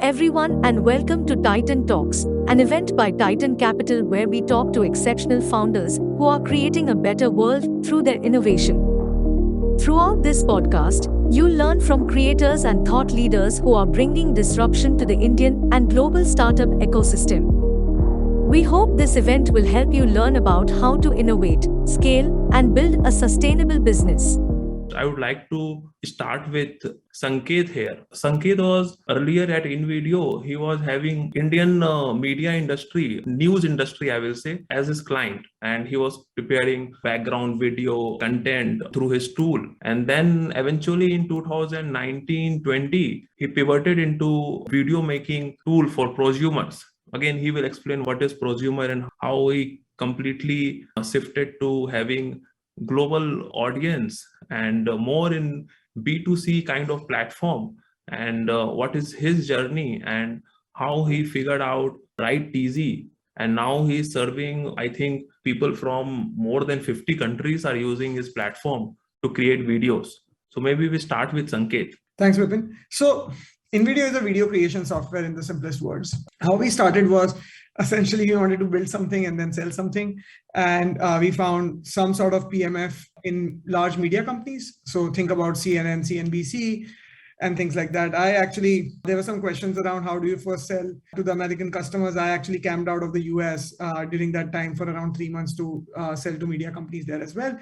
everyone, and welcome to TitanTalks, an event by Titan Capital where we talk to exceptional founders who are creating a better world through their innovation. Throughout this podcast, you'll learn from creators and thought leaders who are bringing disruption to the Indian and global startup ecosystem. We hope this event will help you learn about how to innovate, scale, and build a sustainable business. I would like to start with Sanket here. Sanket was earlier at Invideo. He was having Indian media industry, news industry, I will say, as his client. And he was preparing background video content through his tool. And then eventually in 2019-20, he pivoted into video making tool for prosumers. Again, he will explain what is prosumer and how he completely shifted to having global audience and more in B2C kind of platform, and what is his journey and how he figured out right TZ. And now he's serving, I think, people from more than 50 countries are using his platform to create videos. So maybe we start with Sanket. Thanks, Vipin. So Invideo is a video creation software in the simplest words. How we started was essentially we wanted to build something and then sell something. And we found some sort of PMF in large media companies. So think about CNN, CNBC, and things like that. There were some questions around how do you first sell to the American customers. I actually camped out of the US during that time for around 3 months to sell to media companies there as well.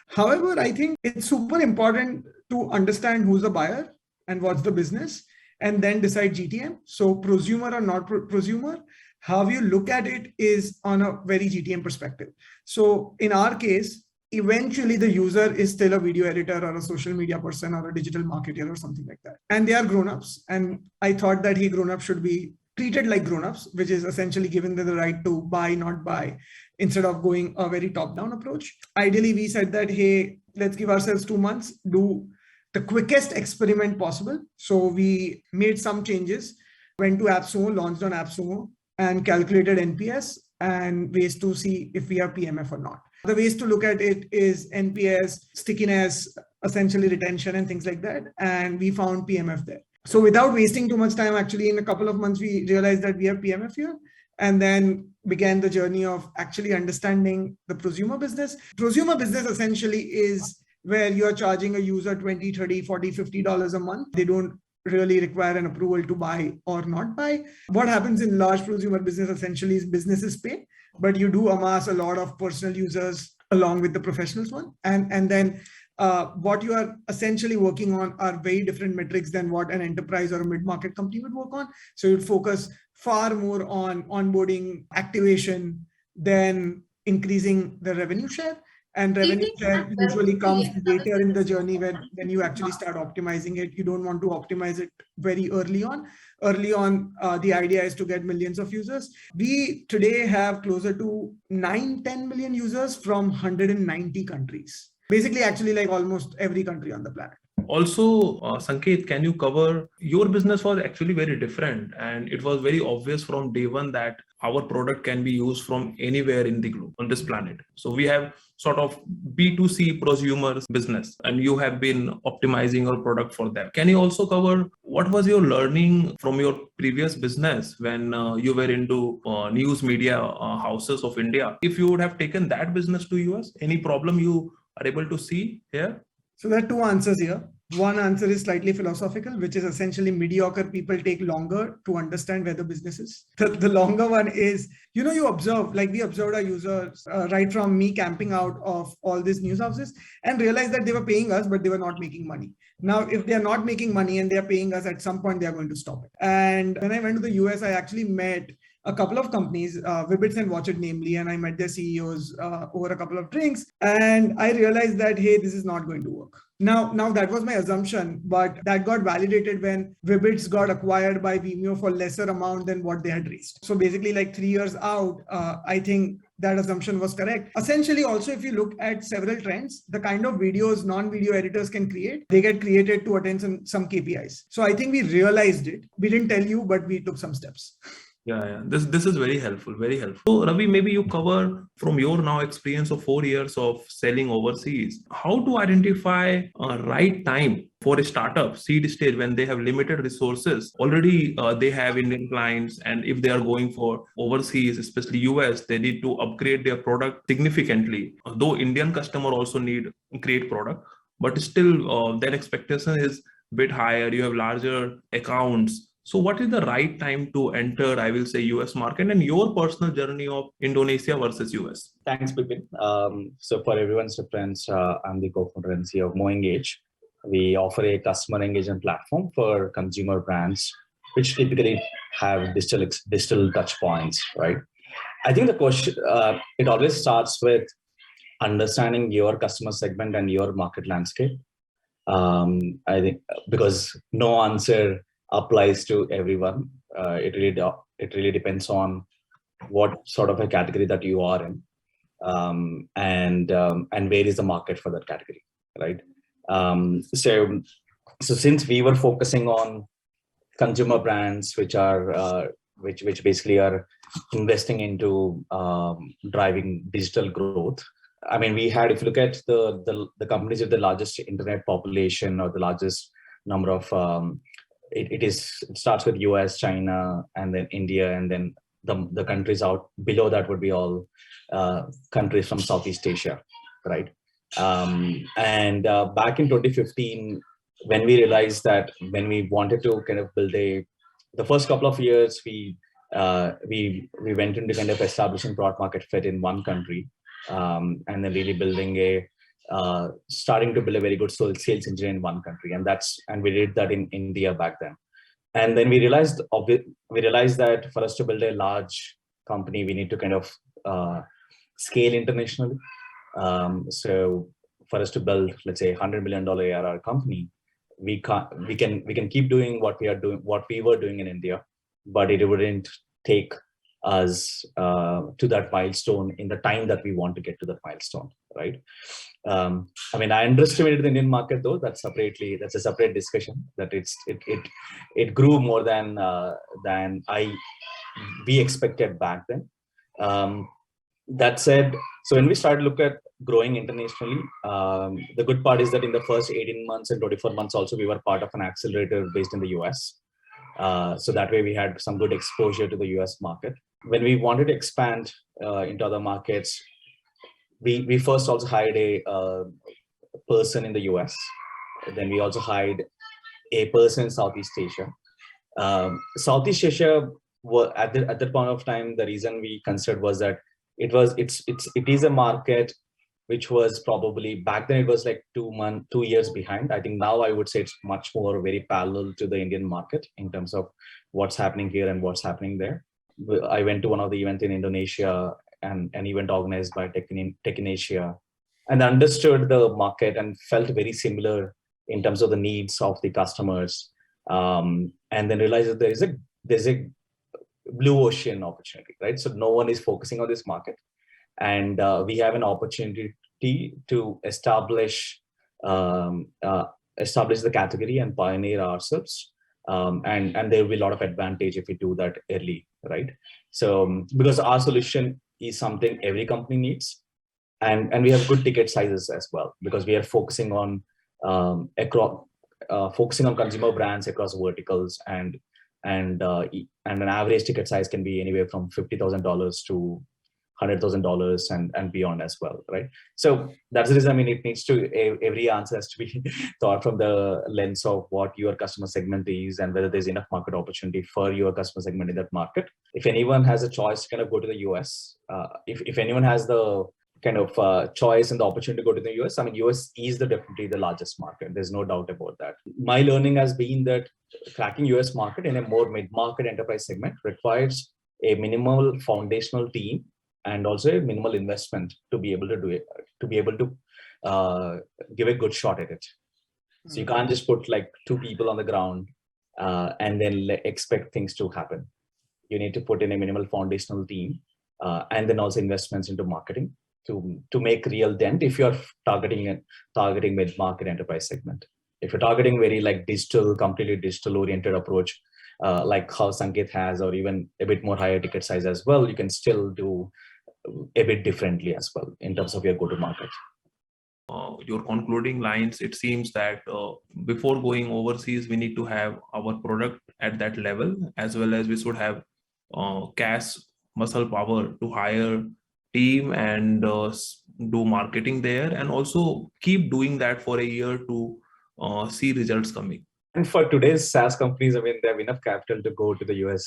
However, I think it's super important to understand who's the buyer and what's the business, and then decide GTM. So prosumer or not prosumer, how you look at it is on a very GTM perspective. So in our case, eventually the user is still a video editor or a social media person or a digital marketer or something like that. And they are grown-ups. And I thought that grown-ups should be treated like grown-ups, which is essentially giving them the right to buy, not buy, instead of going a very top-down approach. Ideally, we said that, hey, let's give ourselves 2 months, do the quickest experiment possible. So we made some changes, went to AppSumo, launched on AppSumo, and calculated NPS and ways to see if we have PMF or not. The ways to look at it is NPS, stickiness, essentially retention and things like that. And we found PMF there. So without wasting too much time, actually in a couple of months, we realized that we have PMF here, and then began the journey of actually understanding the prosumer business. Prosumer business essentially is where you're charging a user $20, $30, $40, $50 a month. They don't really require an approval to buy or not buy. What happens in large prosumer business essentially is businesses pay, but you do amass a lot of personal users along with the professionals one. And then what you are essentially working on are very different metrics than what an enterprise or a mid-market company would work on. So you'd focus far more on onboarding, activation, than increasing the revenue share. And revenue share usually comes later in the journey when you actually start optimizing it. You don't want to optimize it very early on. Early on, the idea is to get millions of users. We today have closer to 9-10 million users from 190 countries. Basically, actually like almost every country on the planet. Also, Sanket, can you cover, your business was actually very different, and it was very obvious from day one that our product can be used from anywhere in the globe on this planet. So we have sort of B2C prosumers business, and you have been optimizing your product for them. Can you also cover what was your learning from your previous business when you were into news media houses of India? If you would have taken that business to US, any problem you are able to see here? So there are two answers here. One answer is slightly philosophical, which is essentially mediocre people take longer to understand where the business is. The longer one is, you observe, like we observed our users right from me camping out of all these news houses and realized that they were paying us, but they were not making money. Now, if they are not making money and they are paying us, at some point, they are going to stop it. And when I went to the US, I actually met a couple of companies, Wobot.ai and Watch It namely, and I met their CEOs over a couple of drinks, and I realized that, hey, this is not going to work. Now that was my assumption, but that got validated when Wobot.ai got acquired by Vimeo for lesser amount than what they had raised. So basically like 3 years out, I think that assumption was correct. Essentially, also, if you look at several trends, the kind of videos non-video editors can create, they get created to attain some KPIs. So I think we realized it. We didn't tell you, but we took some steps. Yeah. This is very helpful, very helpful. So Ravi, maybe you cover from your now experience of 4 years of selling overseas, how to identify a right time for a startup seed stage when they have limited resources. Already they have Indian clients, and if they are going for overseas, especially US, they need to upgrade their product significantly. Though Indian customer also need great product, but still their expectation is bit higher. You have larger accounts. So what is the right time to enter, I will say, US market, and your personal journey of Indonesia versus US? Thanks, Bipin. So for everyone's reference, I'm the co-founder and CEO of MoEngage. We offer a customer engagement platform for consumer brands, which typically have digital touch points, right? I think the question, it always starts with understanding your customer segment and your market landscape. I think because no answer applies to everyone. It really depends on what sort of a category that you are in, and where is the market for that category, right? So since we were focusing on consumer brands, which are which basically are investing into driving digital growth. I mean, we had, if you look at the companies with the largest internet population or the largest number of, it starts with US, China, and then India, and then the countries out below that would be all countries from Southeast Asia, right? Back in 2015, when we realized that when we wanted to kind of build the first couple of years, we went into kind of establishing product market fit in one country. And then really starting to build a very good sales engine in one country, and we did that in India back then. And then we realized that for us to build a large company, we need to kind of scale internationally. So for us to build, let's say, $100 million ARR company, we can keep doing what we were doing in India, but it wouldn't take us to that milestone in the time that we want to get to that milestone, right? I mean, I underestimated the Indian market, though. That's a separate discussion. That it grew more than we expected back then. That said, so when we started look at growing internationally, the good part is that in the first 18 months and 24 months also, we were part of an accelerator based in the US. So that way we had some good exposure to the US market. When we wanted to expand into other markets, we first also hired a person in the US. Then we also hired a person in Southeast Asia. Southeast Asia, at that point of time, the reason we considered was that it is a market which was probably back then it was like 2 years behind. I think now I would say it's much more very parallel to the Indian market in terms of what's happening here and what's happening there. I went to one of the events in Indonesia, and an event organized by Tech in Asia, and understood the market and felt very similar in terms of the needs of the customers, and then realized that there's a blue ocean opportunity, right? So no one is focusing on this market, and we have an opportunity to establish the category and pioneer ourselves. And there will be a lot of advantage if we do that early, right? So because our solution is something every company needs, and we have good ticket sizes as well, because we are focusing on consumer brands across verticals, and an average ticket size can be anywhere from $50,000 to $100,000 and beyond as well, right? So that's the reason. I mean, it needs to, every answer has to be thought from the lens of what your customer segment is and whether there's enough market opportunity for your customer segment in that market. If anyone has a choice to kind of go to the US, if anyone has the kind of choice and the opportunity to go to the US, I mean, US is definitely the largest market. There's no doubt about that. My learning has been that cracking US market in a more mid-market enterprise segment requires a minimal foundational team and also a minimal investment to be able to do it, to be able to give a good shot at it. So you can't just put like 2 people on the ground and then expect things to happen. You need to put in a minimal foundational team and then also investments into marketing to make real dent if you're targeting mid-market enterprise segment. If you're targeting very like completely digital oriented approach, like how Sanket has, or even a bit more higher ticket size as well, you can still do a bit differently as well in terms of your go-to-market. Your concluding lines, it seems that before going overseas, we need to have our product at that level, as well as we should have cash muscle power to hire team and do marketing there, and also keep doing that for a year to see results coming. And for today's SaaS companies, I mean, they have enough capital to go to the US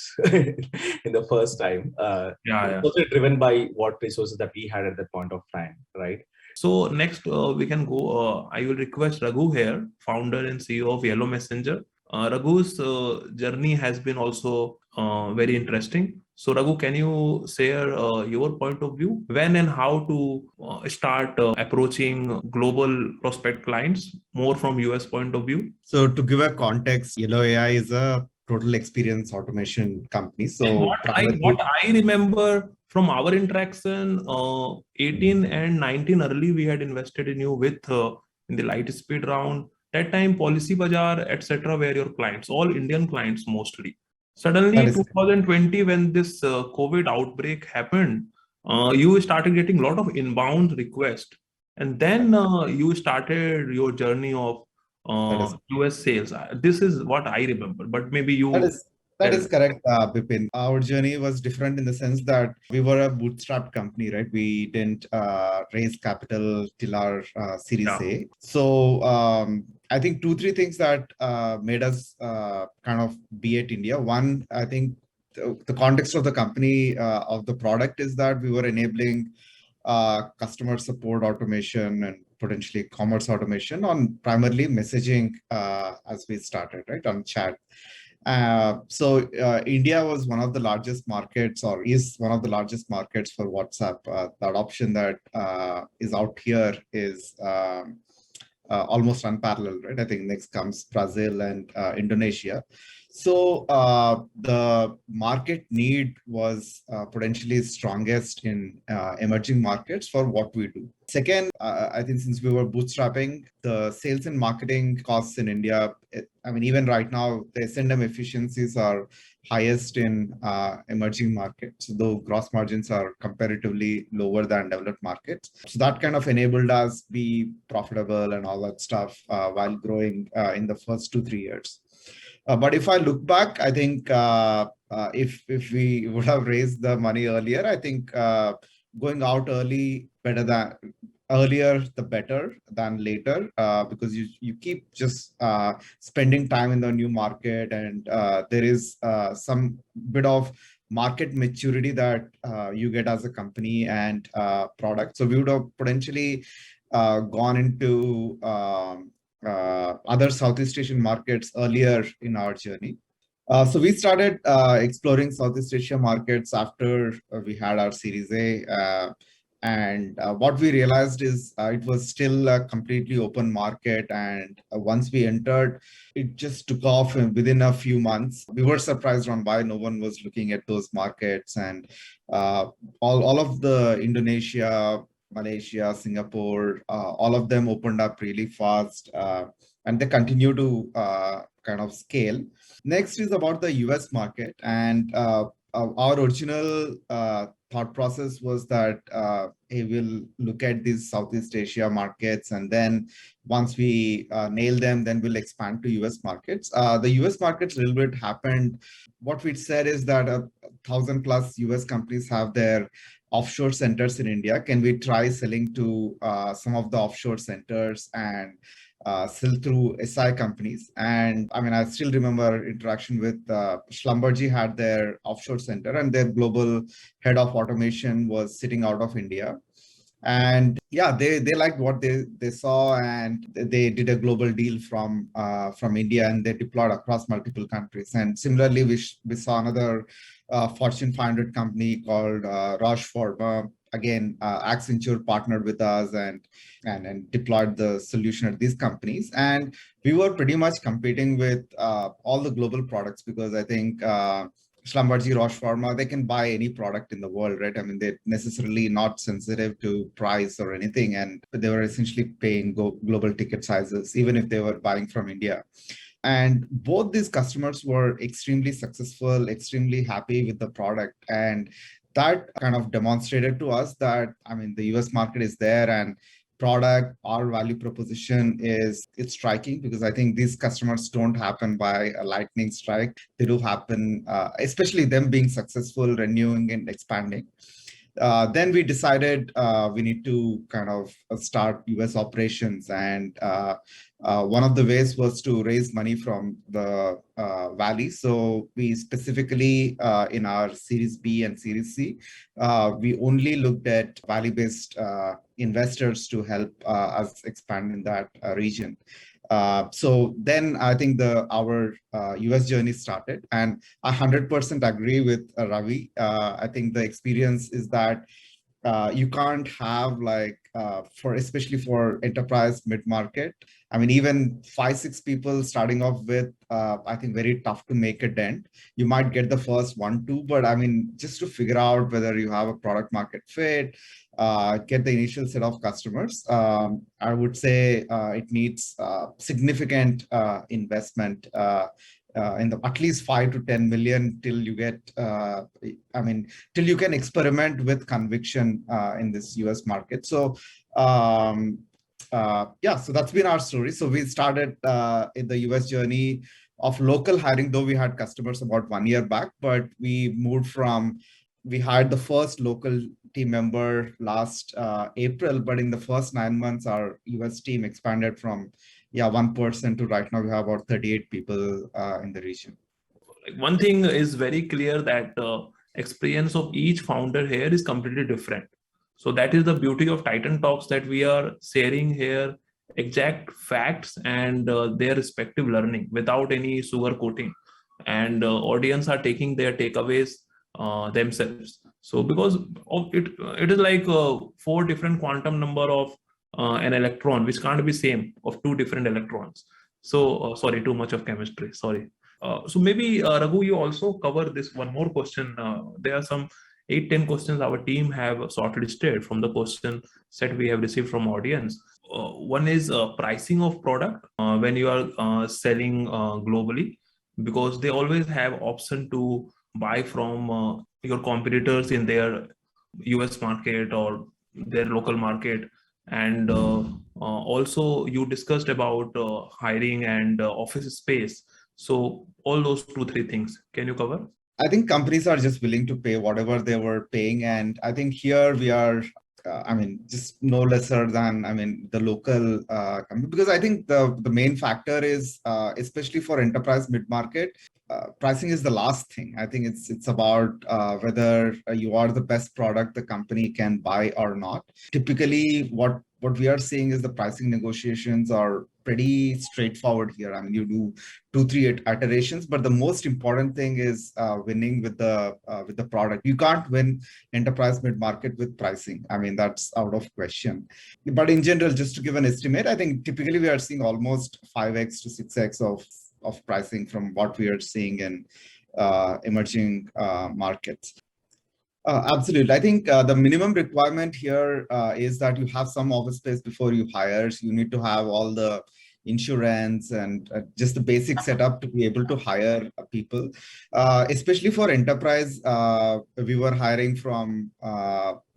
in the first time. Yeah. Also driven by what resources that we had at that point of time, right? So next we can go, I will request Raghu here, founder and CEO of Yellow Messenger. Raghu's journey has been also very interesting. So Raghu, can you share your point of view when and how to start approaching global prospect clients more from US point of view? So to give a context, Yellow AI is a total experience automation company. So what I remember from our interaction, 18 and 19 early, we had invested in you with in the light speed round. That time, Policy Bazaar, etc., were your clients, all Indian clients mostly. Suddenly, 2020, when this COVID outbreak happened, you started getting a lot of inbound requests, and then you started your journey of US sales. This is what I remember, but maybe you. That is correct, Bipin. Our journey was different in the sense that we were a bootstrapped company, right? We didn't raise capital till our Series A. So I think 2-3 things that made us kind of be at India. One, I think the context of the company, of the product, is that we were enabling customer support automation and potentially commerce automation on primarily messaging as we started, right, on chat. So India was one of the largest markets, or is one of the largest markets for WhatsApp. The adoption that is out here is almost unparalleled, right? I think next comes Brazil and Indonesia. So the market need was potentially strongest in emerging markets for what we do. Second, I think since we were bootstrapping, the sales and marketing costs in India, I mean, even right now, the S&M efficiencies are highest in emerging markets, though gross margins are comparatively lower than developed markets. So that kind of enabled us be profitable and all that stuff while growing in the first 2-3 years. But if I look back, I think if we would have raised the money earlier, I think going out early earlier the better than later, because you keep just spending time in the new market, and there is some bit of market maturity that you get as a company and product. So we would have potentially gone into other Southeast Asian markets earlier in our journey. So we started exploring Southeast Asia markets after we had our Series A. And what we realized is it was still a completely open market. And once we entered, it just took off within a few months. We were surprised on why no one was looking at those markets. And all of the Indonesia, Malaysia, Singapore, all of them opened up really fast, and they continue to kind of scale. Next is about the US market. And our original thought process was that hey, we'll look at these Southeast Asia markets, and then once we nail them, then we'll expand to US markets. The US markets a little bit happened. What we said is that 1,000+ US companies have their offshore centers in India. Can we try selling to some of the offshore centers and sell through SI companies? And I mean, I still remember interaction with Schlumberger had their offshore center, and their global head of automation was sitting out of India. And yeah, they liked what they saw, and they did a global deal from India, and they deployed across multiple countries. And similarly, we saw another Fortune 500 company called Roche Pharma. Again, Accenture partnered with us and deployed the solution at these companies. And we were pretty much competing with all the global products, because I think Schlumberger, Roche Pharma, they can buy any product in the world, right? I mean, they're necessarily not sensitive to price or anything, and they were essentially paying global ticket sizes, even if they were buying from India. And both these customers were extremely successful, extremely happy with the product. And that kind of demonstrated to us that, the US market is there, and product, our value proposition it's striking, because I think these customers don't happen by a lightning strike. They do happen, especially them being successful, renewing and expanding. Then we decided we need to kind of start US operations. And one of the ways was to raise money from the Valley. So we specifically, in our Series B and Series C, we only looked at Valley-based investors to help us expand in that region. So then I think our US journey started, and I 100% agree with Ravi. I think the experience is that you can't have especially for enterprise mid-market. Even 5-6 people starting off with, I think very tough to make a dent. You might get the first 1-2, but just to figure out whether you have a product market fit, get the initial set of customers, I would say it needs significant investment in the at least 5 to 10 million till you get, till you can experiment with conviction in this US market. So, so that's been our story. So we started in the US journey of local hiring, though we had customers about 1 year back, but we hired the first local team member last April, but in the first 9 months, our US team expanded from 1% to right now we have about 38 people in the region. One thing is very clear, that experience of each founder here is completely different. So that is the beauty of TitanTalks, that we are sharing here exact facts and their respective learning without any sugarcoating, and audience are taking their takeaways themselves. So because of it is like 4 different quantum number of an electron, which can't be same of 2 different electrons. So sorry, too much of chemistry, sorry. So maybe Raghu, you also cover this one more question. There are some 8-10 questions our team have shortlisted from the question set we have received from audience. One is pricing of product when you are selling globally, because they always have option to buy from your competitors in their US market or their local market. And also you discussed about hiring and office space. So all those 2-3 things, can you cover? I think companies are just willing to pay whatever they were paying. And I think here we are, just no lesser than, the local company, because I think the main factor is, especially for enterprise mid-market, pricing is the last thing. I think it's about whether you are the best product the company can buy or not. Typically, what we are seeing is the pricing negotiations are pretty straightforward here. You do 2-3 iterations, but the most important thing is winning with the product. You can't win enterprise mid-market with pricing. That's out of question. But in general, just to give an estimate, I think typically we are seeing almost 5x to 6x of pricing from what we are seeing in emerging markets. Absolutely. I think the minimum requirement here is that you have some office space before you hire. So you need to have all the insurance and just the basic setup to be able to hire people. Especially for enterprise, we were hiring from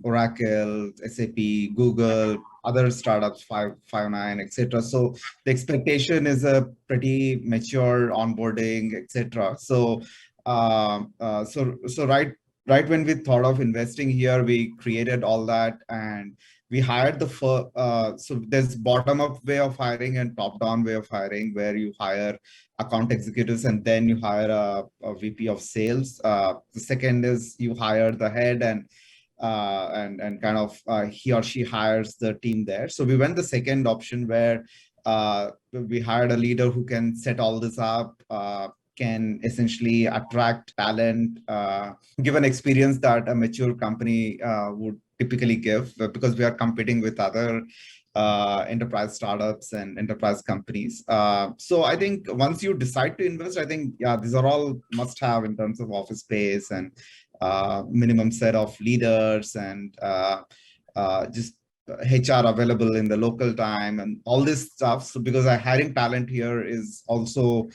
Oracle, SAP, Google, other startups, Five9, etc. So the expectation is a pretty mature onboarding, etc. So right when we thought of investing here, we created all that, and we hired so there's bottom-up way of hiring and top-down way of hiring, where you hire account executives and then you hire a VP of sales. The second is you hire the head and kind of he or she hires the team there. So we went the second option, where we hired a leader who can set all this up, can essentially attract talent, give an experience that a mature company would typically give, because we are competing with other enterprise startups and enterprise companies. So I think once you decide to invest, I think, these are all must have in terms of office space and minimum set of leaders and just HR available in the local time and all this stuff. So because hiring talent here is also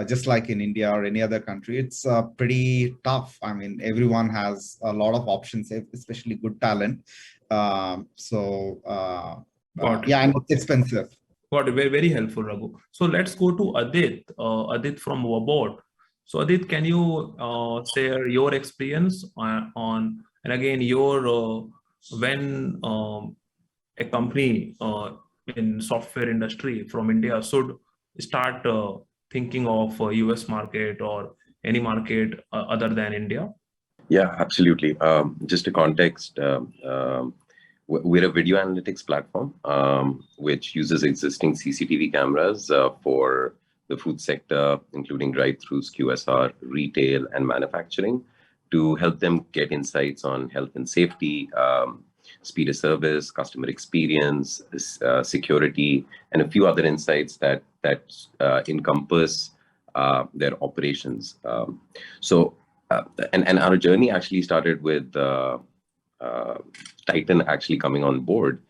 just like in India or any other country, it's pretty tough. I mean, everyone has a lot of options, especially good talent. Got it. Yeah, and it's expensive. Got it. Very, very helpful, Raghu. So let's go to Adit. Adit from Wobot. So Adit, can you share your experience on and again your when a company in software industry from India should start thinking of US market or any market other than India? Yeah, absolutely. Just a context, we're a video analytics platform which uses existing CCTV cameras for the food sector, including drive-thrus, QSR, retail, and manufacturing, to help them get insights on health and safety, speed of service, customer experience, security, and a few other insights that encompass their operations. And our journey actually started with Titan actually coming on board.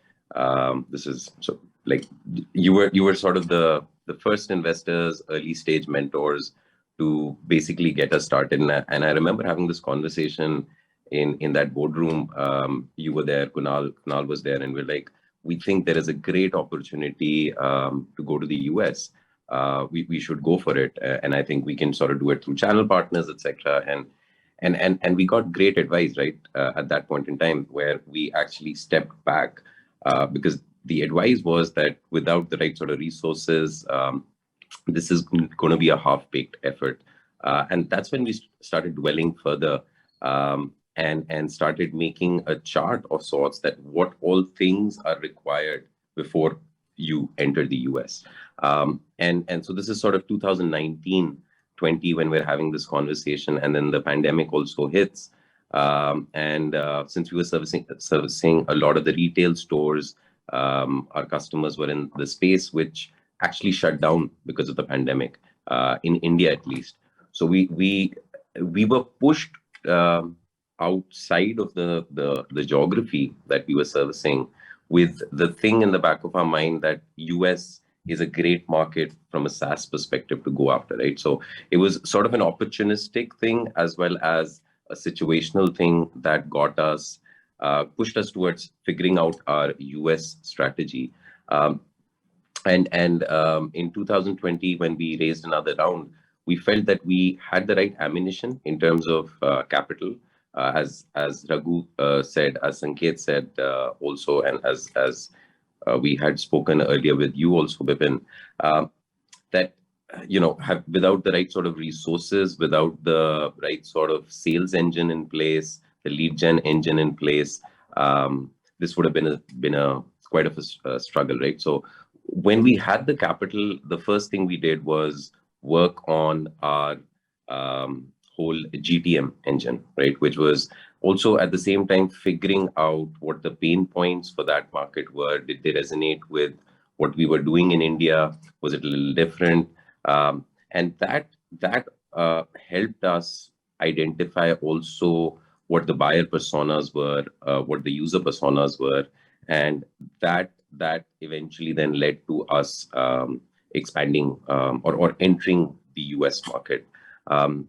This is so like you were sort of the first investors, early stage mentors to basically get us started. And I remember having this conversation in that boardroom. You were there, Kunal was there, and we're like, we think there is a great opportunity to go to the US. We should go for it, and I think we can sort of do it through channel partners, etc. And we got great advice, right, at that point in time, where we actually stepped back because the advice was that without the right sort of resources, this is going to be a half-baked effort. And that's when we started dwelling further and started making a chart of sorts that what all things are required before you enter the US. And so this is sort of 2019-20 when we're having this conversation, and then the pandemic also hits. Since we were servicing a lot of the retail stores, our customers were in the space which actually shut down because of the pandemic, in India at least. So we were pushed outside of the geography that we were servicing, with the thing in the back of our mind that US is a great market from a SaaS perspective to go after, right? So it was sort of an opportunistic thing as well as a situational thing that got us, pushed us towards figuring out our US strategy. In 2020, when we raised another round, we felt that we had the right ammunition in terms of capital, as Raghu said, as Sanket said also, and as we had spoken earlier with you also, Bipin, that without the right sort of resources, without the right sort of sales engine in place, the lead gen engine in place, this would have been quite a struggle, right? So when we had the capital, the first thing we did was work on our whole GTM engine, right? Which was also at the same time figuring out what the pain points for that market were. Did they resonate with what we were doing in India? Was it a little different? And that helped us identify also what the buyer personas were, what the user personas were, and that eventually then led to us expanding or entering the US market. One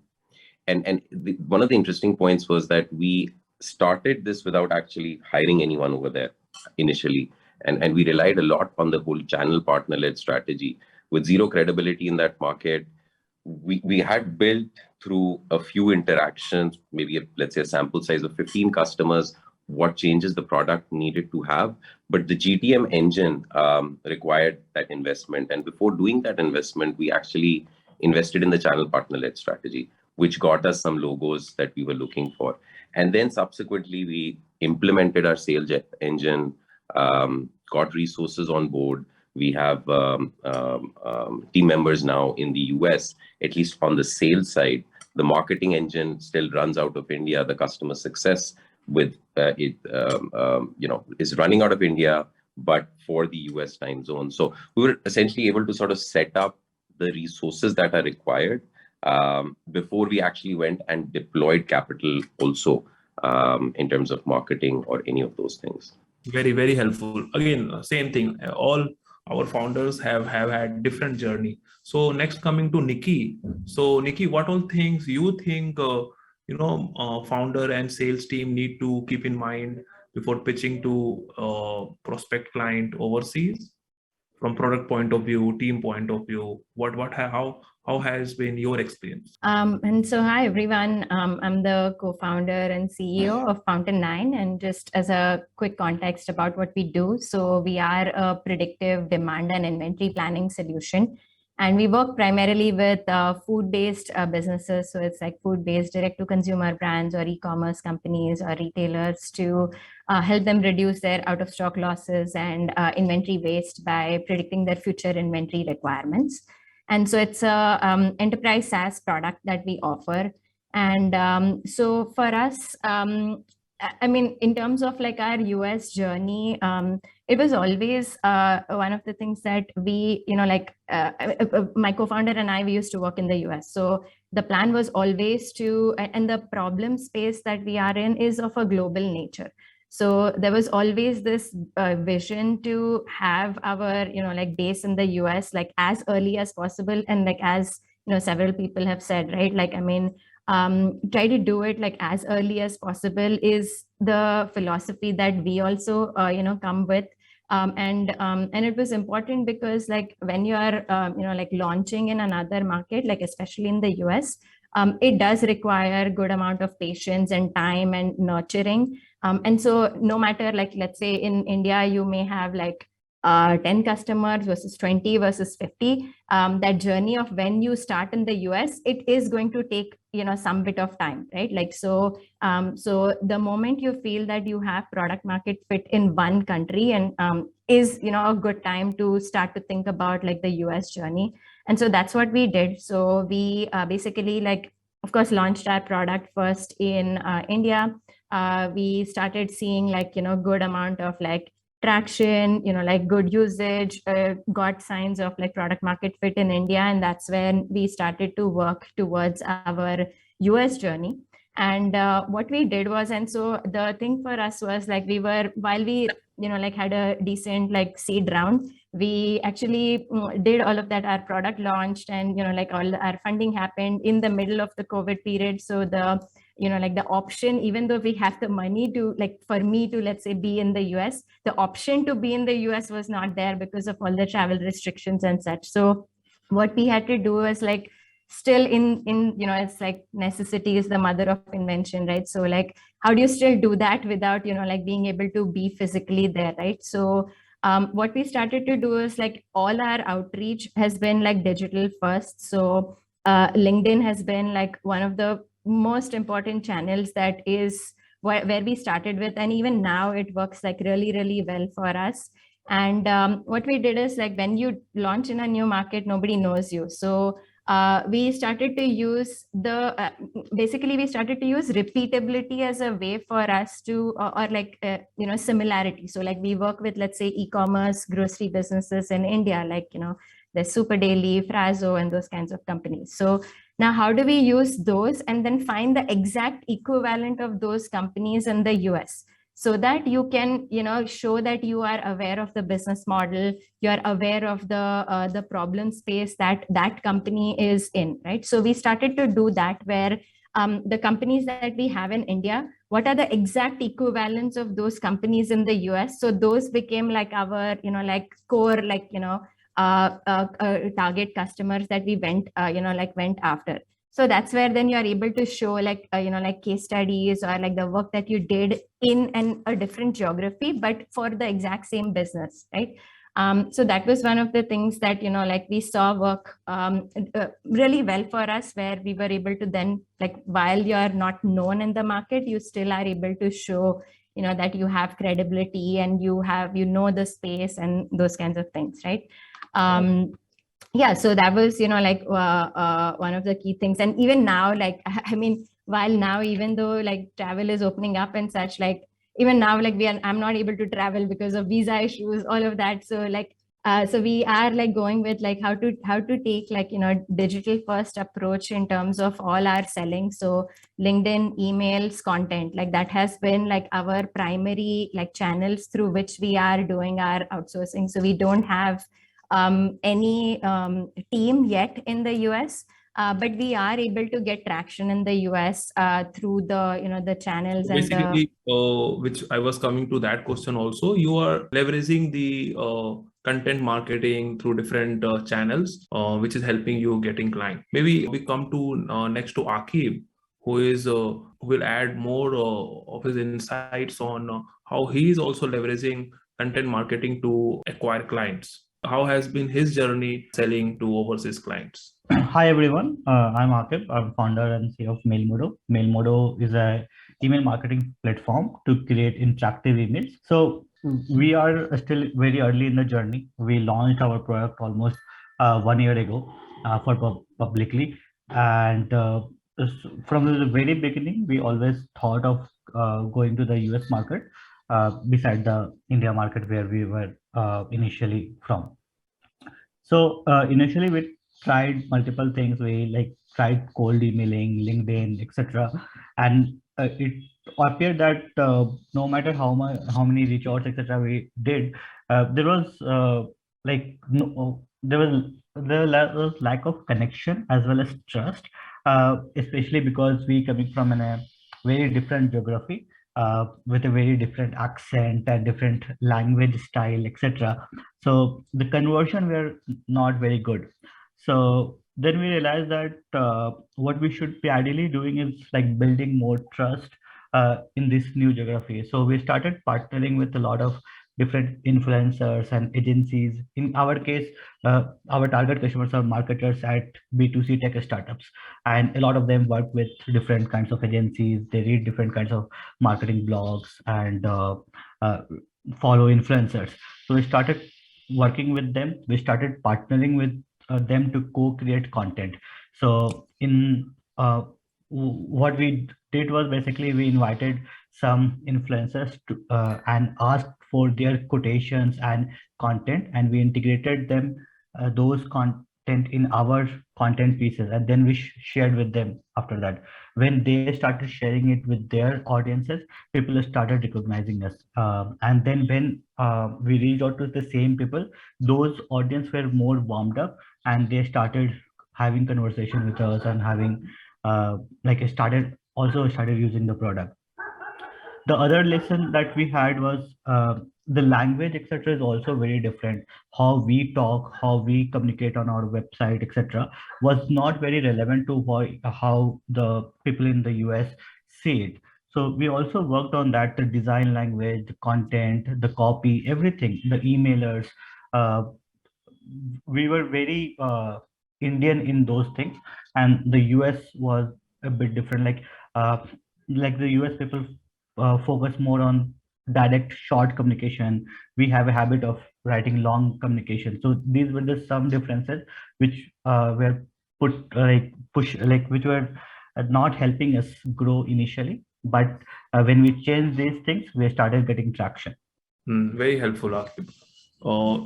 of the interesting points was that we started this without actually hiring anyone over there initially. And we relied a lot on the whole channel partner-led strategy. With zero credibility in that market, we had built through a few interactions, maybe let's say a sample size of 15 customers, what changes the product needed to have. But the GTM engine required that investment. And before doing that investment, we actually invested in the channel partner-led strategy, which got us some logos that we were looking for. And then subsequently, we implemented our sales engine, got resources on board. We have team members now in the US, at least on the sales side. The marketing engine still runs out of India. The customer success with is running out of India, but for the US time zone. So we were essentially able to sort of set up the resources that are required before we actually went and deployed capital also in terms of marketing or any of those things. Very, very helpful. Again, same thing. All our founders have had different journey. So next, coming to Nikki. So Nikki, what all things you think founder and sales team need to keep in mind before pitching to prospect client overseas, from product point of view, team point of view? How has been your experience? And so, hi everyone. I'm the co-founder and CEO of Fountain9. And just as a quick context about what we do, so we are a predictive demand and inventory planning solution, and we work primarily with food-based businesses. So it's like food-based direct-to-consumer brands or e-commerce companies or retailers to help them reduce their out-of-stock losses and inventory waste by predicting their future inventory requirements. And so it's a enterprise SaaS product that we offer. And so for us, I mean, in terms of like our US journey, it was always one of the things that we, my co-founder and I, we used to work in the US. So the plan was always to, and the problem space that we are in is of a global nature. So there was always this vision to have our, base in the US, like as early as possible. And like, as, several people have said, right? Like, I mean, try to do it like as early as possible is the philosophy that we also, come with. And it was important because like when you are, launching in another market, like especially in the US, it does require a good amount of patience and time and nurturing. And so no matter like, let's say in India, you may have like 10 customers versus 20 versus 50, that journey of when you start in the US, it is going to take, some bit of time, right? Like, so the moment you feel that you have product market fit in one country and is, a good time to start to think about like the US journey. And so that's what we did. So we basically like, of course, launched our product first in India. We started seeing like, good amount of like traction, like good usage, got signs of like product market fit in India. And that's when we started to work towards our US journey. And what we did was, and so the thing for us was like, while we, had a decent like seed round, we actually did all of that. Our product launched and, all our funding happened in the middle of the COVID period. So the option, even though we have the money to like, for me to, let's say, be in the US, the option to be in the US was not there because of all the travel restrictions and such. So what we had to do was like, still in it's like necessity is the mother of invention, right? So like, how do you still do that without, like being able to be physically there, right? So what we started to do is like all our outreach has been like digital first. So LinkedIn has been like one of the most important channels that is where we started with, and even now it works like really, really well for us. And what we did is like, when you launch in a new market, nobody knows you. So we started to use basically we started to use repeatability as a way for us to, or like, similarity. So like we work with, let's say, e-commerce grocery businesses in India, like, the Super Daily, Frazo, and those kinds of companies. So now how do we use those and then find the exact equivalent of those companies in the US? So that you can, show that you are aware of the business model, you are aware of the problem space that that company is in, right? So we started to do that, where the companies that we have in India, what are the exact equivalents of those companies in the US? So those became like our, like core, like, target customers that we went after. So that's where then you're able to show like, like case studies or like the work that you did in a different geography, but for the exact same business, right? So that was one of the things that, like we saw work really well for us, where we were able to then, like, while you're not known in the market, you still are able to show, that you have credibility and you know the space and those kinds of things, right? Yeah, so that was, like one of the key things. And even now, like, I mean, while now, even though like travel is opening up and such, like even now, like I'm not able to travel because of visa issues, all of that. So like So we are like going with like how to take like, digital first approach in terms of all our selling. So LinkedIn, emails, content, like that has been like our primary like channels through which we are doing our outsourcing. So we don't have any team yet in the US. But we are able to get traction in the US through the channels So and the. basically, which I was coming to that question also, you are leveraging the content marketing through different channels, which is helping you getting client. Maybe we come to next to Akib, who will add more of his insights on how he is also leveraging content marketing to acquire clients. How has been his journey selling to overseas clients? Hi everyone, I'm Akib. I'm founder and CEO of Mailmodo. Mailmodo is a email marketing platform to create interactive emails. So we are still very early in the journey. We launched our product almost 1 year ago for publicly, and from the very beginning, we always thought of going to the US market beside the India market where we were initially from. So initially we tried multiple things. We like tried cold emailing, LinkedIn, etc. And it appeared that no matter how many reach outs, etc. we did, there was like no, there was lack of connection as well as trust, especially because we coming from a very different geography. With a very different accent and different language style, etc. So the conversion were not very good. So then we realized that what we should be ideally doing is like building more trust in this new geography. So we started partnering with a lot of different influencers and agencies. In our case, our target customers are marketers at B2C tech startups, and a lot of them work with different kinds of agencies. They read different kinds of marketing blogs and follow influencers. So we started working with them. We started partnering with them to co-create content. So in what we did was basically we invited some influencers to and asked for their quotations and content, and we integrated them those content in our content pieces, and then we shared with them. After that, when they started sharing it with their audiences, people started recognizing us, and then when we reached out to the same people, those audience were more warmed up and they started having conversation with us and having started using the product. The other lesson that we had was the language, etc. is also very different. How we talk, how we communicate on our website, etc. was not very relevant to how the people in the US see it. So we also worked on that, the design language, the content, the copy, everything, the emailers. We were very Indian in those things, and the US was a bit different. Like the US people focus more on direct short communication. We have a habit of writing long communication. So these were the some differences which were which were not helping us grow initially. But when we changed these things, we started getting traction. Very helpful, Akib.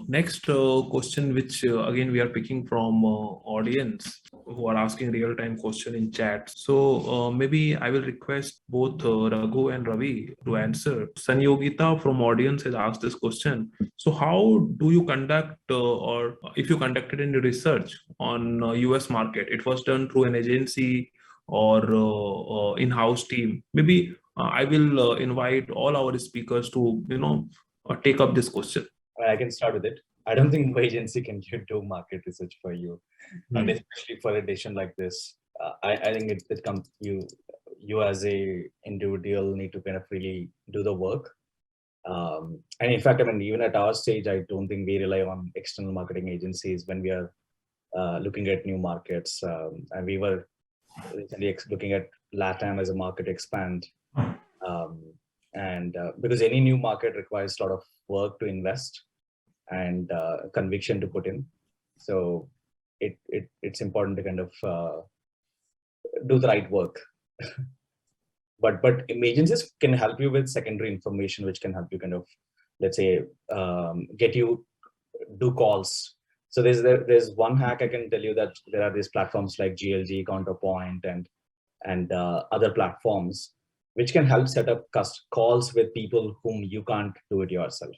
Next question, which again we are picking from audience who are asking real-time question in chat. So maybe I will request both Raghu and Ravi to answer. Sanyogita from audience has asked this question. So how do you conduct or if you conducted any research on US market, it was done through an agency or in-house team? Maybe I will invite all our speakers to take up this question. I can start with it. I don't think agency can do market research for you, and especially for a decision like this. I think it comes you as a individual need to kind of really do the work. And in fact, I mean, even at our stage, I don't think we rely on external marketing agencies when we are looking at new markets. And we were recently looking at LATAM as a market expand. And because any new market requires a lot of work to invest and conviction to put in, so it's important to kind of do the right work. but agencies can help you with secondary information, which can help you kind of, let's say, get you do calls. So there's one hack I can tell you, that there are these platforms like GLG, Counterpoint, and other platforms which can help set up calls with people whom you can't do it yourself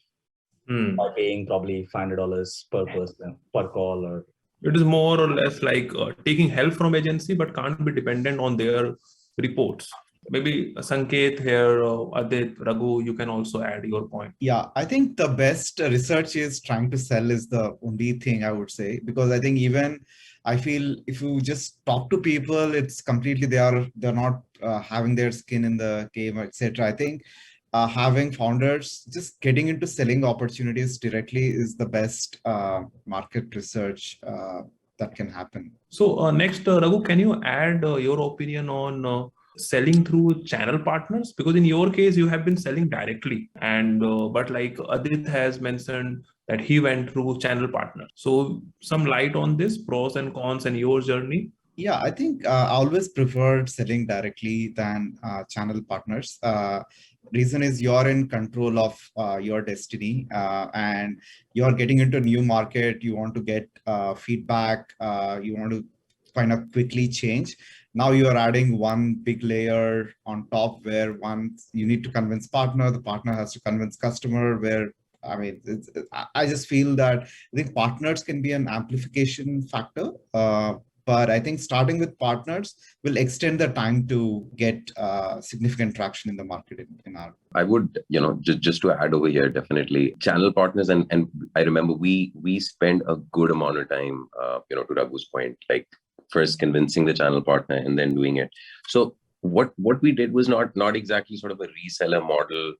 by paying probably $500 per person per call. Or it is more or less like taking help from agency, but can't be dependent on their reports. Maybe Sanket here, Adit, Raghu, you can also add your point. Yeah, I think the best research is trying to sell is the only thing I would say, because I think even I feel if you just talk to people, it's completely they're not having their skin in the game, etc. I think having founders just getting into selling opportunities directly is the best market research that can happen. So next, Raghu, can you add your opinion on selling through channel partners? Because in your case, you have been selling directly, and but like Adit has mentioned that he went through channel partners. So some light on this, pros and cons, and your journey. Yeah, I think I always preferred selling directly than channel partners. Reason is you're in control of your destiny, and you're getting into a new market. You want to get feedback. You want to kind of quickly change. Now you are adding one big layer on top, where once you need to convince partner, the partner has to convince customer. Where I mean, I just feel that I think partners can be an amplification factor. But I think starting with partners will extend the time to get significant traction in the market in our. I would, just to add over here, definitely channel partners. And I remember we spend a good amount of time, to Raghu's point, like first convincing the channel partner and then doing it. So what we did was not exactly sort of a reseller model.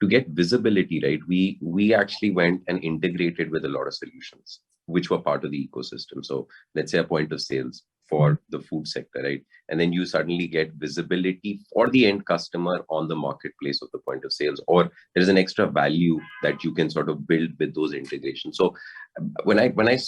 To get visibility, right? We actually went and integrated with a lot of solutions which were part of the ecosystem. So let's say a point of sales for the food sector, right? And then you suddenly get visibility for the end customer on the marketplace of the point of sales, or there's an extra value that you can sort of build with those integrations. So when I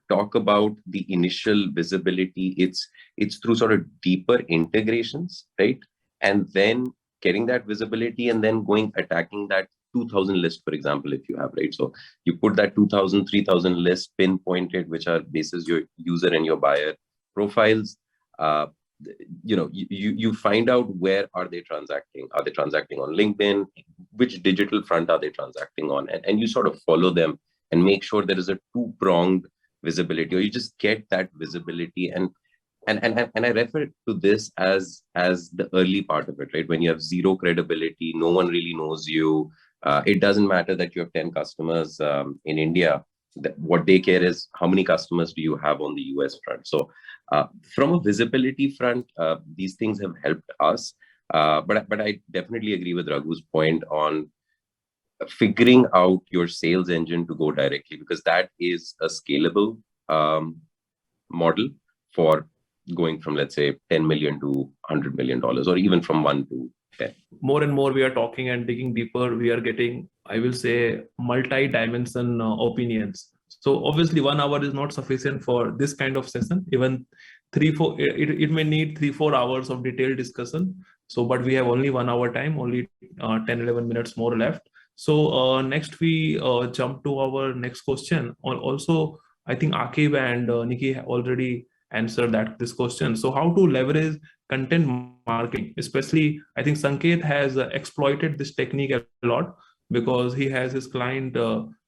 talk about the initial visibility, it's through sort of deeper integrations, right? And then getting that visibility and then attacking that 2,000 list, for example, if you have, right? So you put that 2,000, 3,000 list pinpointed, which are basis your user and your buyer profiles. You find out where are they transacting? Are they transacting on LinkedIn? Which digital front are they transacting on? And you sort of follow them and make sure there is a two-pronged visibility, or you just get that visibility. And I refer to this as the early part of it, right? When you have zero credibility, no one really knows you. It doesn't matter that you have 10 customers in India. What they care is how many customers do you have on the US front. So from a visibility front, these things have helped us. But I definitely agree with Raghu's point on figuring out your sales engine to go directly, because that is a scalable model for going from, let's say, 10 million to $100 million, or even from 1 to 10. More and more we are talking and digging deeper, we are getting, I will say, multi-dimension opinions. So obviously 1 hour is not sufficient for this kind of session. Even 3-4, it may need 3-4 hours of detailed discussion. So, but we have only 1 hour time, only 10-11 minutes more left. So next we jump to our next question. Also, I think Akib and Nikki already answered this question. So how to leverage content marketing, especially I think Sanket has exploited this technique a lot, because he has his client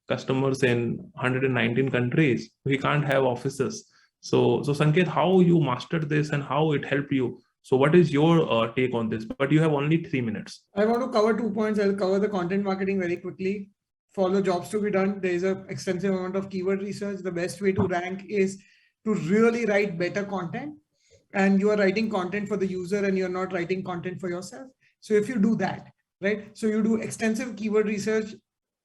customers in 119 countries. He can't have offices. So Sanket, how you mastered this and how it helped you? So what is your take on this? But you have only 3 minutes. I want to cover 2 points. I'll cover the content marketing very quickly. For the jobs to be done, there is an extensive amount of keyword research. The best way to rank is to really write better content, and you are writing content for the user and you're not writing content for yourself. So if you do that, right? So you do extensive keyword research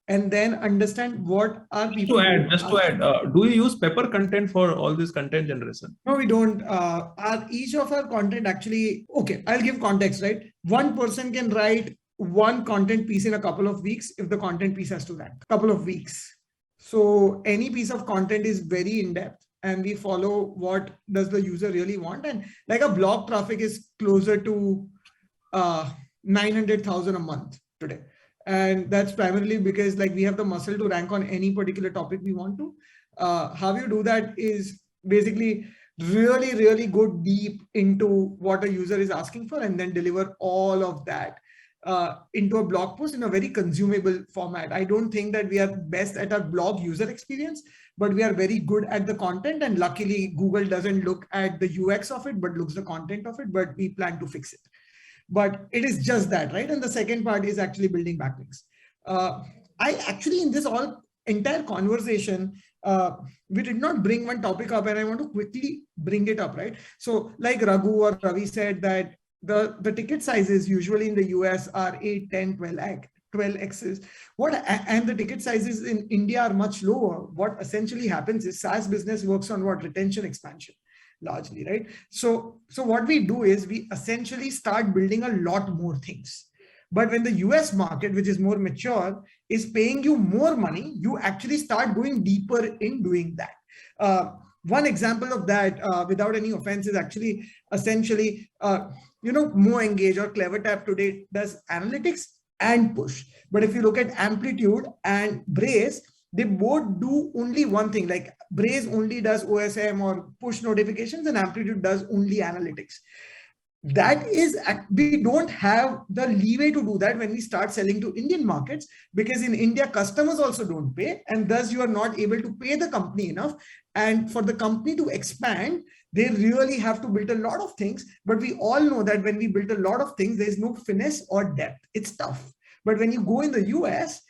and then understand what are people. Just to add, do you use paper content for all this content generation? No, we don't. Each of our content actually, okay, I'll give context, right? One person can write one content piece in a couple of weeks if the content piece has to rank. Couple of weeks. So any piece of content is very in-depth, and we follow what does the user really want. And like a blog traffic is closer to 900,000 a month today. And that's primarily because like we have the muscle to rank on any particular topic we want to. How you do that is basically really go deep into what a user is asking for and then deliver all of that into a blog post in a very consumable format. I don't think that we are best at our blog user experience, but we are very good at the content. And luckily, Google doesn't look at the UX of it, but looks the content of it, but we plan to fix it. But it is just that, right? And the second part is actually building backlinks. I actually, in this entire conversation, we did not bring one topic up, and I want to quickly bring it up, right? So like Raghu or Ravi said that the ticket sizes usually in the US are 8, 10, 12x's. And the ticket sizes in India are much lower. What essentially happens is SaaS business works on what? Retention expansion, largely, right? So what we do is we essentially start building a lot more things. But when the US market, which is more mature, is paying you more money, you actually start going deeper in doing that. One example of that, without any offense, is actually essentially, MoEngage or CleverTap today does analytics and push. But if you look at Amplitude and Braze, they both do only one thing. Like Braze only does OSM or push notifications, and Amplitude does only analytics. That is, we don't have the leeway to do that when we start selling to Indian markets, because in India, customers also don't pay, and thus you are not able to pay the company enough. And for the company to expand, they really have to build a lot of things. But we all know that when we build a lot of things, there's no finesse or depth. It's tough. But when you go in the US,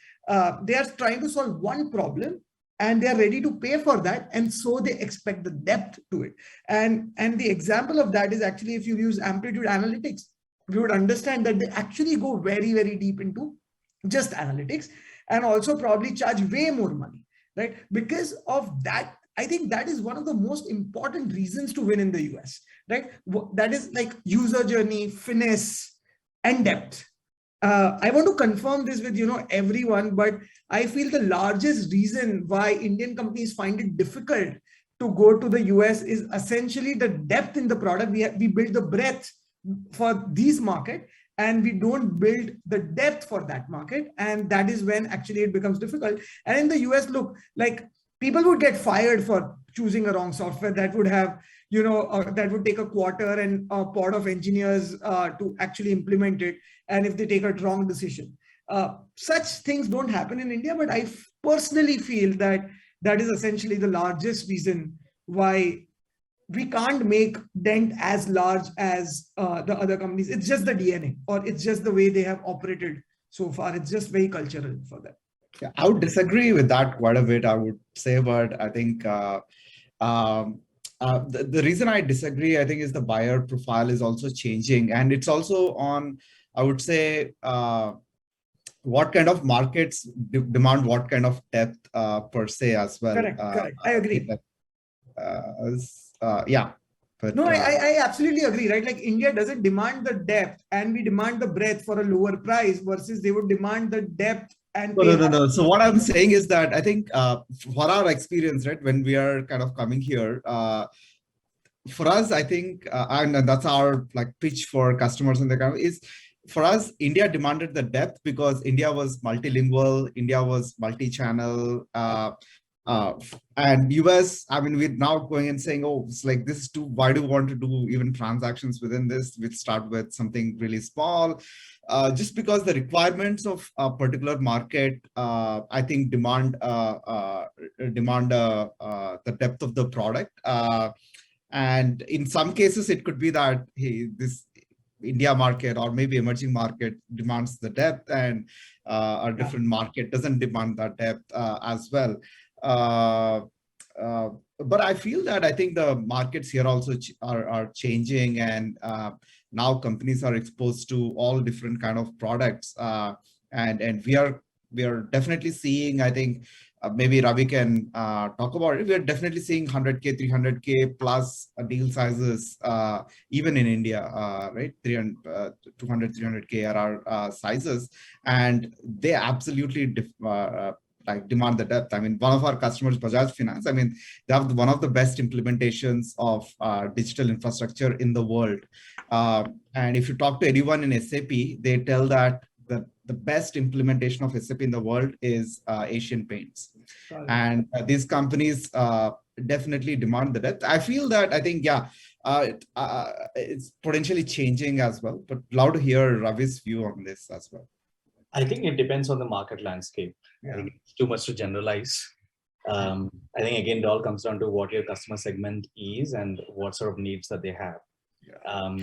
they are trying to solve one problem, and they are ready to pay for that. And so they expect the depth to it. And the example of that is actually, if you use Amplitude Analytics, you would understand that they actually go very deep into just analytics, and also probably charge way more money, right? Because of that, I think that is one of the most important reasons to win in the US, right? That is like user journey, finesse, and depth. I want to confirm this with everyone, but I feel the largest reason why Indian companies find it difficult to go to the US is essentially the depth in the product. We build the breadth for these market, and we don't build the depth for that market, and that is when actually it becomes difficult. And in the US, look, like people would get fired for choosing a wrong software that would have that would take a quarter and a pod of engineers to actually implement it. And if they take a wrong decision, such things don't happen in India. But I personally feel that that is essentially the largest reason why we can't make dent as large as the other companies. It's just the DNA, or it's just the way they have operated so far. It's just very cultural for them. Yeah, I would disagree with that quite a bit, I would say, but I think the reason I disagree, I think, is the buyer profile is also changing, and it's also on, I would say, what kind of markets demand what kind of depth per se as well. Correct. I agree. Yeah. But, no, I absolutely agree, right? Like India doesn't demand the depth, and we demand the breadth for a lower price, versus they would demand the depth and no. So what I'm saying is that I think for our experience, right, when we are kind of coming here, for us, I think, and that's our like pitch for customers in the company is, for us, India demanded the depth because India was multilingual, India was multi-channel, and US, I mean, we're now going and saying, oh, it's like this is too, why do we want to do even transactions within this? We start with something really small, just because the requirements of a particular market, I think demand the depth of the product. And in some cases, it could be that, hey, this India market or maybe emerging market demands the depth, and a different market doesn't demand that depth as well. But I feel that I think the markets here also are changing, and now companies are exposed to all different kind of products, and we are definitely seeing, I think, maybe Ravi can talk about it. We are definitely seeing 100K, 300K plus deal sizes, even in India, right? 200, 300K are sizes, and they absolutely like demand the depth. I mean, one of our customers, Bajaj Finance, I mean, they have one of the best implementations of digital infrastructure in the world. And if you talk to anyone in SAP, they tell that the the best implementation of SAP in the world is Asian Paints. And these companies definitely demand the depth. I feel that, it's potentially changing as well, but love to hear Ravi's view on this as well. I think it depends on the market landscape. Yeah. I think it's too much to generalize. I think again, it all comes down to what your customer segment is and what sort of needs that they have. Yeah.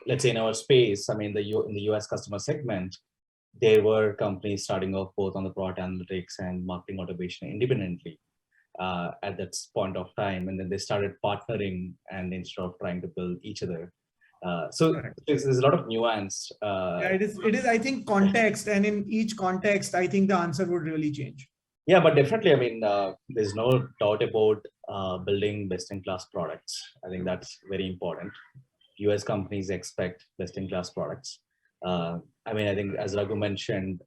Let's say in our space, I mean, in the US customer segment, there were companies starting off both on the product analytics and marketing automation independently at that point of time. And then they started partnering and instead of trying to build each other. So there's a lot of nuance. It is, I think, context. And in each context, I think the answer would really change. Yeah, but definitely, I mean, there's no doubt about building best-in-class products. I think that's very important. US companies expect best-in-class products. I mean, I think as Raghu mentioned,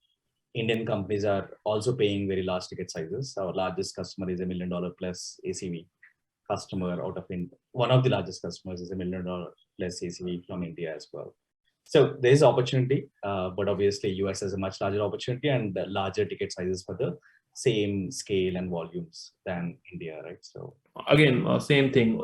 Indian companies are also paying very large ticket sizes. Our largest customer is $1 million plus ACV customer out of one of the largest customers is $1 million plus ACV from India as well. So there is opportunity, but obviously US has a much larger opportunity and larger ticket sizes for the same scale and volumes than India, right? So again, same thing.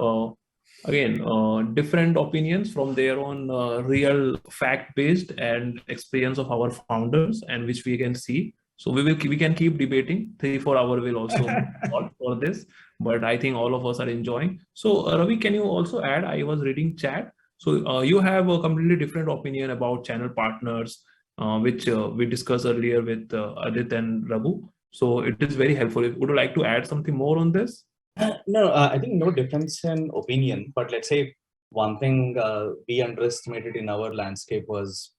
Different opinions from their own real fact-based and experience of our founders, and which we can see. So we can keep debating. 3-4 hours will also for this, but I think all of us are enjoying. So Ravi, can you also add? I was reading chat. So you have a completely different opinion about channel partners, which we discussed earlier with Adit and Raghu. So it is very helpful. Would you like to add something more on this? No, I think no difference in opinion, but let's say one thing we underestimated in our landscape was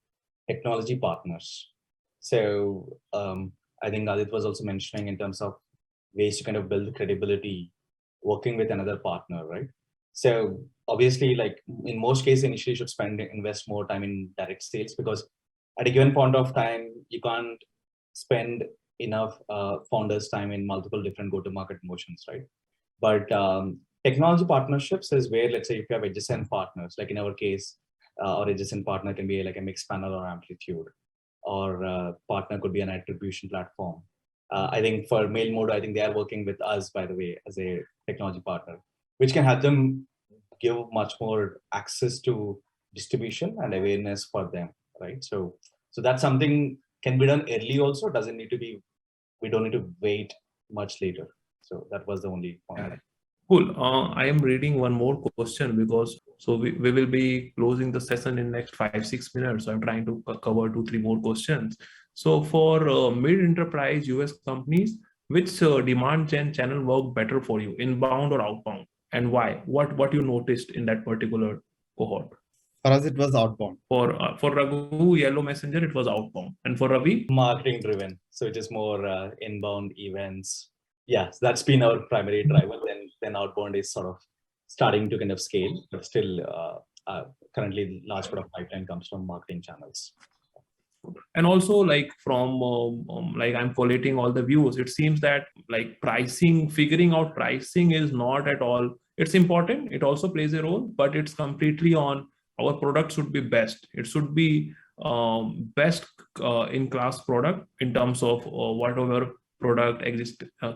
technology partners. So I think Adit was also mentioning in terms of ways to kind of build credibility working with another partner, right? So obviously, like in most cases, initially you should invest more time in direct sales, because at a given point of time, you can't spend enough founders' time in multiple different go-to-market motions, right? But technology partnerships is where, let's say, if you have adjacent partners, like in our case, our adjacent partner can be like a mixed panel or amplitude, or partner could be an attribution platform. I think for Mailmodo, I think they are working with us, by the way, as a technology partner, which can help them give much more access to distribution and awareness for them, right? So that's something can be done early also. Doesn't need to be, we don't need to wait much later. So that was the only point. Cool. I am reading one more question because we will be closing the session in next 5-6 minutes. So I'm trying to cover 2-3 more questions. So for mid-enterprise US companies, which demand gen channel work better for you, inbound or outbound, and why? What you noticed in that particular cohort? For us, it was outbound. For Raghu, Yellow Messenger, it was outbound, and for Ravi, marketing driven. So it is more inbound events. Yeah, so that's been our primary driver. Then outbound is sort of starting to kind of scale, but still currently large part of pipeline comes from marketing channels. And also like from like I'm collating all the views, it seems that like pricing, figuring out pricing is not at all, it's important, it also plays a role, but it's completely on our product should be best. It should be best in class product in terms of whatever product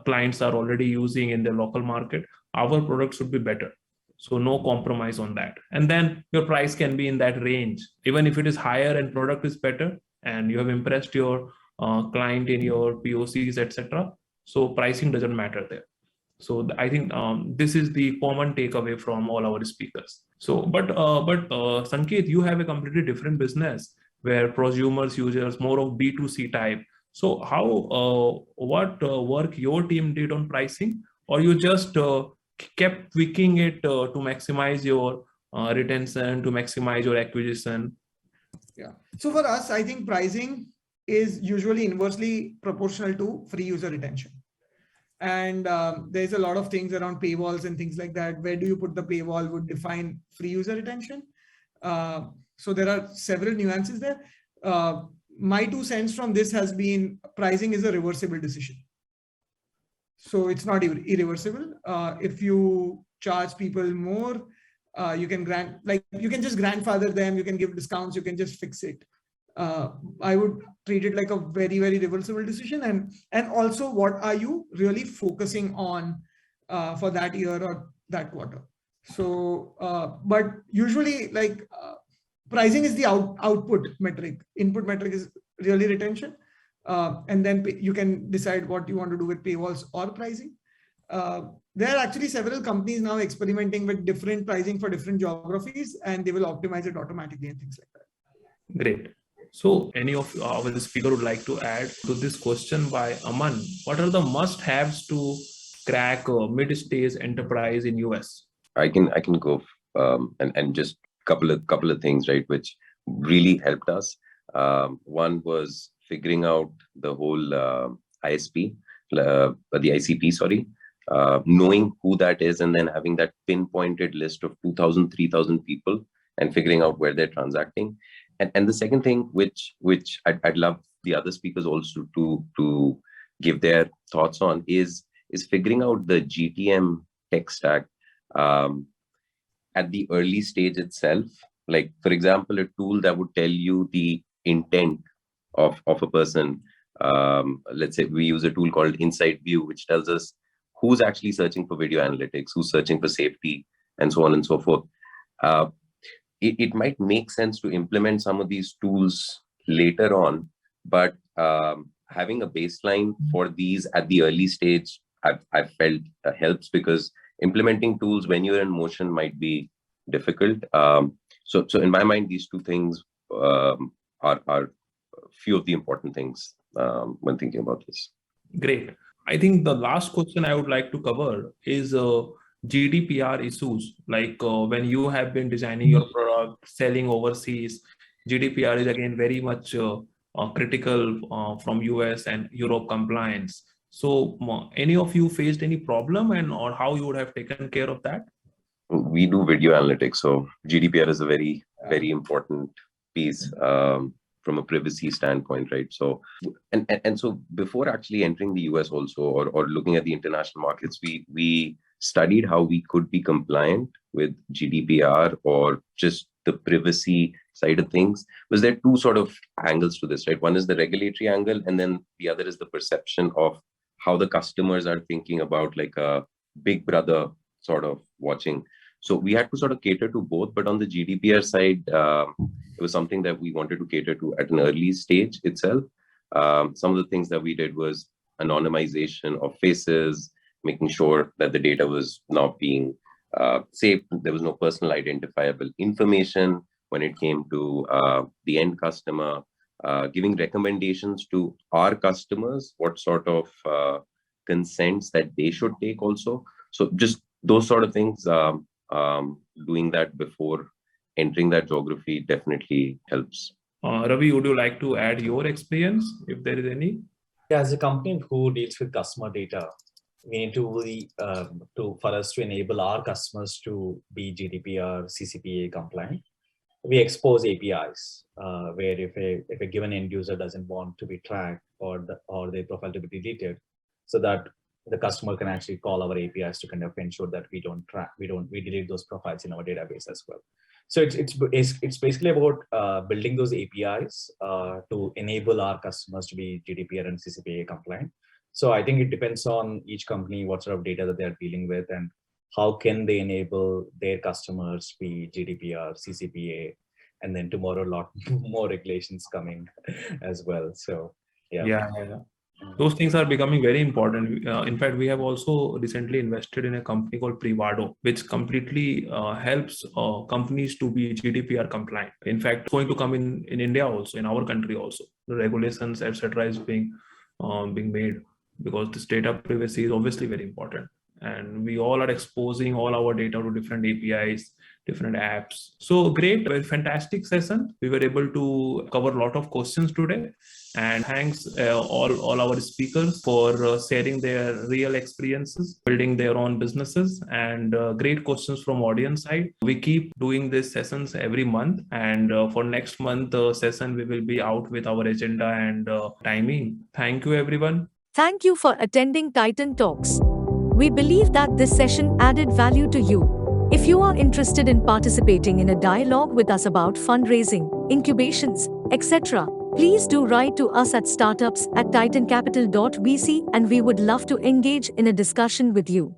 clients are already using in their local market. Our product should be better. So no compromise on that. And then your price can be in that range, even if it is higher and product is better and you have impressed your client in your POCs, etc. So pricing doesn't matter there. So I think this is the common takeaway from all our speakers. So, but Sanket, you have a completely different business where prosumers, users, more of B2C type. So how, what work your team did on pricing, or you just kept tweaking it to maximize your retention, to maximize your acquisition? Yeah. So for us, I think pricing is usually inversely proportional to free user retention. And there's a lot of things around paywalls and things like that. Where do you put the paywall would define free user retention. So there are several nuances there. My 2 cents from this has been pricing is a reversible decision. So it's not irreversible. If you charge people more, you can you can just grandfather them, you can give discounts, you can just fix it. I would treat it like a very, very reversible decision. And also, what are you really focusing on for that year or that quarter? So, but usually pricing is the output metric. Input metric is really retention. And then you can decide what you want to do with paywalls or pricing. There are actually several companies now experimenting with different pricing for different geographies, and they will optimize it automatically and things like that. Great. So any of our speaker would like to add to this question by Aman? What are the must-haves to crack a mid-stage enterprise in US? I can go and just couple of things, right, which really helped us. One was figuring out the whole ISP, the ICP, sorry, knowing who that is, and then having that pinpointed list of 2,000, 3,000 people and figuring out where they're transacting. And the second thing, which I'd love the other speakers also to give their thoughts on, is figuring out the GTM tech stack at the early stage itself. Like, for example, a tool that would tell you the intent of a person. Let's say we use a tool called Insight View, which tells us who's actually searching for video analytics, who's searching for safety, and so on and so forth. It might make sense to implement some of these tools later on, but having a baseline for these at the early stage, I've felt helps, because implementing tools when you're in motion might be difficult. So in my mind, these two things are few of the important things when thinking about this. Great. I think the last question I would like to cover is GDPR issues. Like when you have been designing your product, selling overseas, GDPR is again very much critical from US and Europe compliance. So any of you faced any problem, and or how you would have taken care of that? We do video analytics, so GDPR is a very, very important piece from a privacy standpoint, right? So, and so before actually entering the US also, or looking at the international markets, we studied how we could be compliant with GDPR or just the privacy side of things. Because there are two sort of angles to this, right? One is the regulatory angle, and then the other is the perception of how the customers are thinking about, like a big brother sort of watching. So we had to sort of cater to both, but on the GDPR side, it was something that we wanted to cater to at an early stage itself. Some of the things that we did was anonymization of faces, making sure that the data was not being saved. There was no personal identifiable information when it came to the end customer, giving recommendations to our customers, what sort of consents that they should take also. So just those sort of things, doing that before entering that geography definitely helps. Ravi, would you like to add your experience, if there is any? Yeah, as a company who deals with customer data, we need for us to enable our customers to be GDPR, CCPA compliant. We expose APIs where if a given end user doesn't want to be tracked or their profile to be deleted, so that the customer can actually call our APIs to kind of ensure that we delete those profiles in our database as well. So it's basically about building those APIs to enable our customers to be GDPR and CCPA compliant. So I think it depends on each company what sort of data that they're dealing with and how can they enable their customers be GDPR, CCPA, and then tomorrow a lot more regulations coming as well. So yeah. Those things are becoming very important. In fact, we have also recently invested in a company called Privado, which completely helps companies to be GDPR compliant. In fact, it's going to come in India also, in our country also. The regulations, etc., is being made, because this data privacy is obviously very important. And we all are exposing all our data to different APIs, different apps. So great, very fantastic session. We were able to cover a lot of questions today. And thanks all our speakers for sharing their real experiences, building their own businesses, and great questions from audience side. We keep doing these sessions every month. And for next month session, we will be out with our agenda and timing. Thank you, everyone. Thank you for attending Titan Talks. We believe that this session added value to you. If you are interested in participating in a dialogue with us about fundraising, incubations, etc., please do write to us at startups@titancapital.vc and we would love to engage in a discussion with you.